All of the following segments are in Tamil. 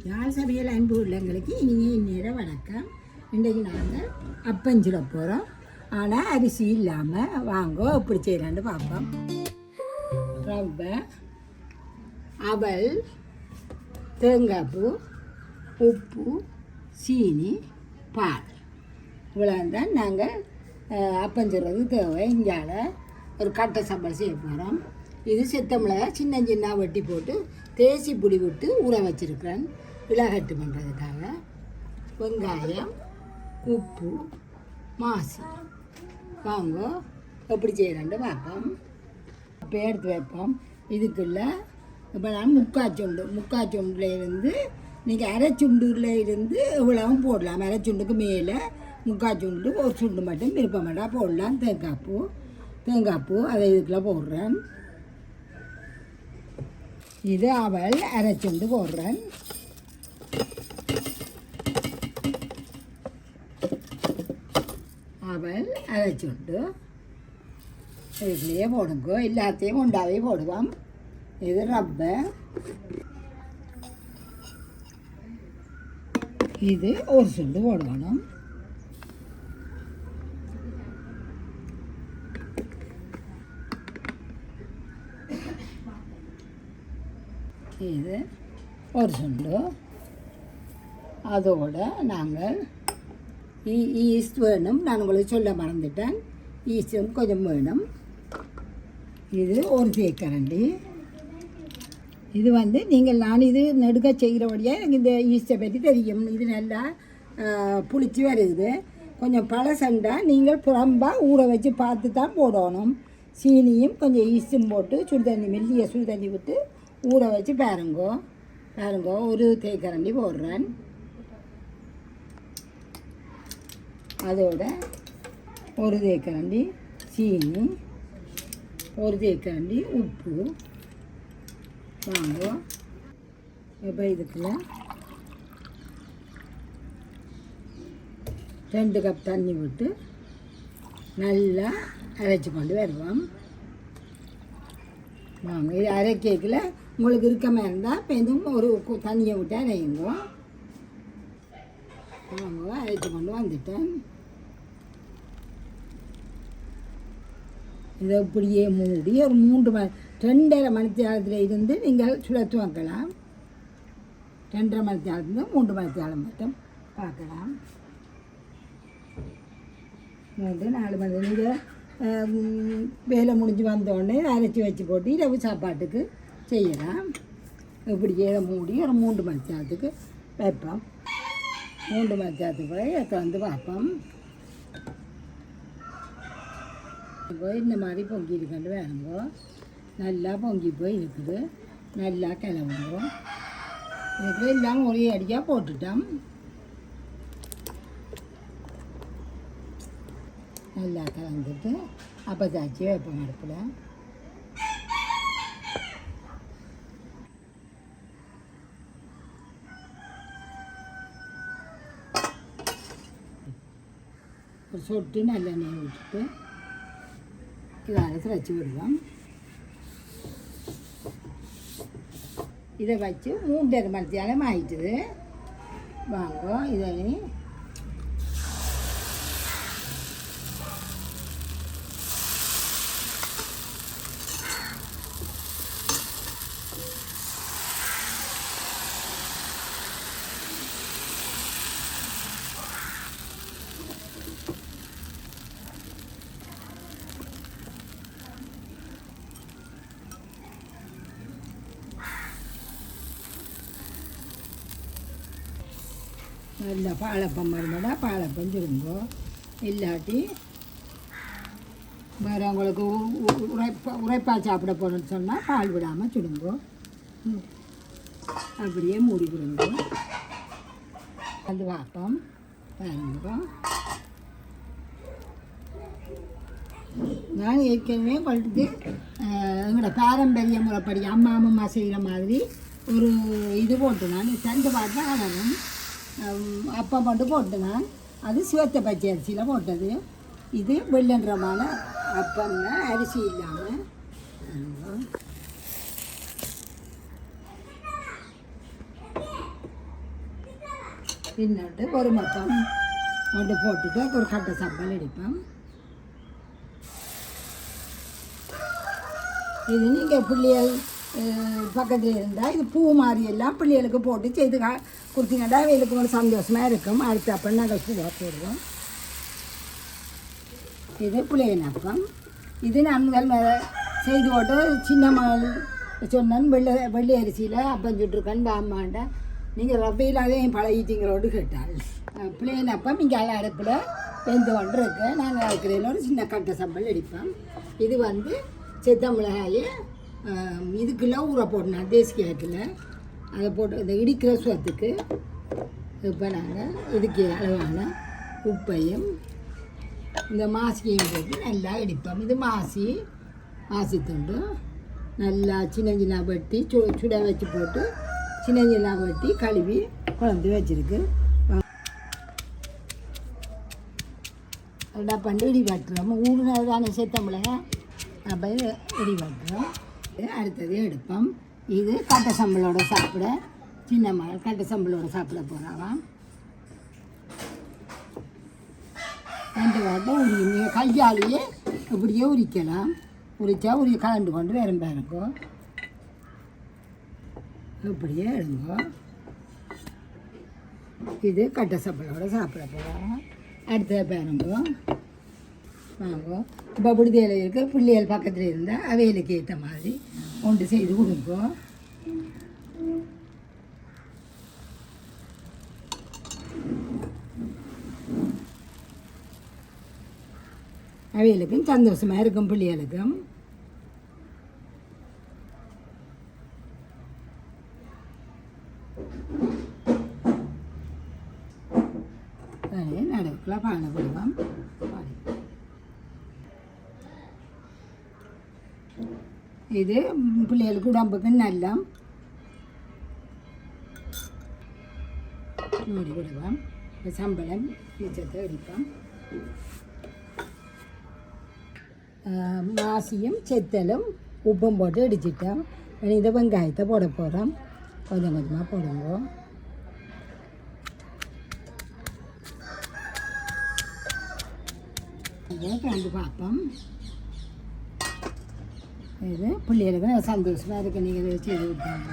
யாழ் சபையில் அன்பு உள்ளவங்களுக்கு இனிய இந்நேரம் வணக்கம். இன்றைக்கு நாங்கள் அப்பஞ்சிட போகிறோம். ஆனால் அரிசி இல்லாமல் வாங்கோ எப்படி செய்யலான்னு பார்ப்போம். ரவை, அவல், தேங்காய் பூ, உப்பு, சீனி, பால் இவ்வளோ தான் நாங்கள் அப்பஞ்சிடுறது தேவை. இங்கால ஒரு கட்டை சம்பளம் செய்ய போகிறோம். இது செத்தமிளகா சின்ன சின்ன வெட்டி போட்டு தேசி புளி விட்டு ஊற வச்சுருக்கிறேன் விளகட்டு பண்ணுறதுக்காக. வெங்காயம், உப்பு, மாசி வாங்க எப்படி செய்யலான்னு பார்ப்போம். இப்போ எடுத்து வைப்போம். இதுக்குள்ள இப்போ நான் முக்காச்சுண்டில் இருந்து நீங்கள் அரைச்சுண்டில் இருந்து இவ்வளவும் போடலாம். அரைச்சுண்டுக்கு மேலே முக்காச்சுண்டு ஒரு சுண்டு மட்டும் விருப்பமாட்டா போடலாம். தேங்காய் பூ அதை இதுக்குள்ளே போடுறேன். இது அவல் அரைச்சுண்டு போடுறேன். அவல் அரைச்சுண்டு இதுலேயே போடுங்க. எல்லாத்தையும் உண்டாவே போடுவோம். இது ரவை, இது ஒரு சுண்டு போடணும். இது ஒரு சுண்டு. அதோடு நாங்கள் ஈஸ்ட் வேணும். நான் உங்களுக்கு சொல்ல மறந்துட்டேன். ஈஸ்டும் கொஞ்சம் வேணும். இது ஒரு தேக்கரண்டி. இது நான் இது நெடுக்க செய்கிறபடியாக எனக்கு இந்த ஈஸ்ட்டை பற்றி தெரியும். இது நல்லா புளிச்சு வருது. கொஞ்சம் பழசண்டா நீங்கள் புறம்பாக ஊற வச்சு பார்த்து தான் போடணும். சீனியும் கொஞ்சம் ஈஸ்டும் போட்டு சுடுதண்ணி மெல்லிய சுடுதண்ணி விட்டு ஊற வச்சு பாருங்கோ. ஒரு தேக்கரண்டி போடுறேன். அதோட ஒரு தேக்கரண்டி சீனி, ஒரு தேக்கரண்டி உப்பு வாங்கோ. இப்போ இதுக்குள்ள 2 கப் தண்ணி விட்டு நல்லா அரைச்சி கொண்டு வருவோம். வாங்க, இது அரைக்கேக்கில் உங்களுக்கு இருக்கமாக இருந்தால் இப்போ எதுவும் ஒரு தண்ணியை விட்டு அரையுங்க. வாங்க, அரைச்சி கொண்டு வந்துட்டேன். இதை இப்படியே மூடி ஒரு 2.5 மணித்தியாலத்தில் இருந்து நீங்கள் சுழத்து வைக்கலாம். 2.5 மணித்தியாலத்துலேருந்து 3 மணித்தியாலம் மட்டும் பார்க்கலாம். 3-4 மணி நீங்கள் வேலை முடிஞ்சு வந்தோடனே அரைச்சி வச்சு போட்டு இரவு சாப்பாட்டுக்கு செய்யலாம். இப்படியே மூடி ஒரு 3 மணித்தியாலத்துக்கு வைப்போம். 3 மணித்தியாலத்துக்கு போய் வந்து பார்ப்போம். இப்போ இந்த மாதிரி பொங்கி இருக்கின்ற வேணுங்கோ. நல்லா பொங்கி போய் இருக்குது. நல்லா கிளம்புங்கோ. இதுக்கு எல்லாம் ஒரே அடியாக போட்டுட்டோம். நல்லா கலந்துட்டு அப்போ தாச்சி வைப்போம் அடுப்பில். ஒரு சொட்டு நல்லெண்ணெய் விட்டுட்டு இதை அரைச்சி வச்சு விடுவோம். இதை வச்சு 3.5 மணித்தியாலம் ஆயிட்டுது. வாங்க, இதை நல்லா பாலப்பம் மருந்தடா பாலப்பம் சுருங்கோ. இல்லாட்டி வேறு உங்களுக்கு உரைப்பா சாப்பிட போகணுன்னு சொன்னால் பால் விடாமல் சுடுங்கோ. அப்படியே மூடி கொடுங்கோ. அது பார்ப்போம் பாருங்கோ. நான் ஏற்கனவே கொளுத்து எங்களோட பாரம்பரிய முறைப்படி அம்மா செய்கிற மாதிரி ஒரு இது போட்டு நான் சென்று பார்த்தா அளவும் அப்பா மட்டும் போட்டு நான் அது சிவத்த பச்சை அரிசியில் போட்டது. இது வெள்ளன்றமான அப்பம்னா அரிசி இல்லாமல் பின்னோட்டு ஒரு மொத்தம் ஒன்று போட்டுட்டு ஒரு கட்டை சம்பல் அடிப்போம். இது நீங்கள் பிள்ளைகள் பக்கத்தில் இருந்தால் இது பூ மாதிரி எல்லாம் பிள்ளைகளுக்கு போட்டு செய்து கொடுத்தீங்கன்னா அவங்களுக்கு ஒரு சந்தோஷமாக இருக்கும். அடுத்து அப்போ நாங்கள் பூவாக போடுவோம். இது பிள்ளையின் அப்பம். இது நான் முதல் செய்து போட்டு சின்ன மகள் சொன்னேன் வெள்ளை அரிசியில் அப்பம் சுட்டுருக்கேன் பாம்மாண்ட நீங்கள் ரப்பையில் அதையும் பழகிட்டீங்களோடு கேட்டாள். பிள்ளையின் அப்பம் இங்கே அடுப்பில் வெந்து கொண்டு இருக்கு. நாங்கள் அதுக்கிறதுல ஒரு சின்ன கட்டை சம்பல் அடிப்போம். இது வந்து செத்த மிளகாயை இதுக்குள்ளே ஊற போடணும் தேசிக்காயத்தில் அதை போட்டு இந்த இடிக்கிற சுவத்துக்கு. இப்போ நாங்கள் இதுக்கு அளவான உப்பையும் இந்த மாசியையும் போட்டு நல்லா இடிப்போம். இது மாசி துண்டு நல்லா சின்ன சின்ன வெட்டி சுட வச்சு போட்டு சின்ன சின்ன வெட்டி கழுவி குழம்பு வச்சுருக்கு. ரெண்டா பண்ணி இடி வட்டுறோம். ஊடுனது தானே சேர்த்த மிளகா அப்போ இடி வட்டுறோம். அடுத்தது எடுப்போம். இது கட்டை சம்பளோட சாப்பிட சின்ன மகள் கட்டை சம்பளோட சாப்பிட போகிறாவாம். 2 வாட்டை நீங்கள் கையாலேயே இப்படியே உரிக்கலாம். உரித்தா கலந்து கொண்டு வேறும்பா இருக்கும். இப்படியே எடுங்க. இது கட்டை சம்பளோட சாப்பிட போகிறோம். அடுத்த பாருங்க வாங்க. இப்போ விடுதியில் இருக்க பிள்ளைகள் பக்கத்தில் இருந்தால் அவைகளுக்கு ஏற்ற மாதிரி ஒன்று செய்து கொடுங்க. அவைகளுக்கும் சந்தோஷமாக இருக்கும் பிள்ளைகளுக்கும். நடுவுக்குள்ள பானை போடுவோம். இது பிள்ளைகளுக்கு உடம்புக்கு நல்லா மூடி விடுவோம். சம்பளம் மிச்சத்தை அடிப்போம். மாசியும் செத்தலும் உப்பும் போட்டு அடிச்சிட்டோம். இந்த வெங்காயத்தை போட போகிறோம். கொஞ்சம் கொஞ்சமாக போடுங்க. கலந்து பார்ப்போம். இது பிள்ளைகளுக்கு சந்தோஷமாக இருக்குது. நீங்கள் இதை செய்து விட்டாங்க.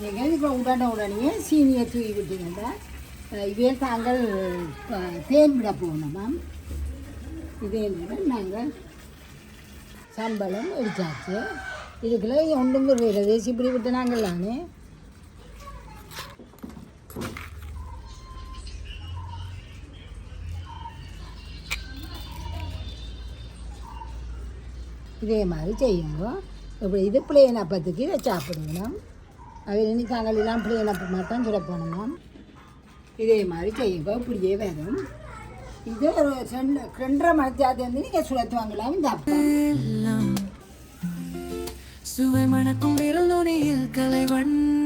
நீங்கள் இதுக்கு உடனே சீனியை தூக்கி விட்டீங்கன்னா இதே தாங்கள் தேன் விட போகணும் மேம். இதே நேரம் நாங்கள் சம்பளம் அடித்தாச்சு. இதுக்குள்ள ஒன்றும் புரியாது. இப்படி விட்டு நாங்கள் தானே இதே மாதிரி செய்யுங்க. இப்படி இது பிள்ளையன் அப்பத்துக்கு இதை சாப்பிடணும். அது இன்னைக்கு தாங்களெல்லாம் பிள்ளையன் அப்ப மட்டும் சுட போனோம். இதே மாதிரி செய்யுங்க. இப்படியே வரும். இது ஒரு 2.5 மணித்தாது வந்து நீங்கள் சுழத்துவாங்களாம். இந்த அப்பம் சுவை மணக்கும் விரல் நொடியில் கலை வண்ண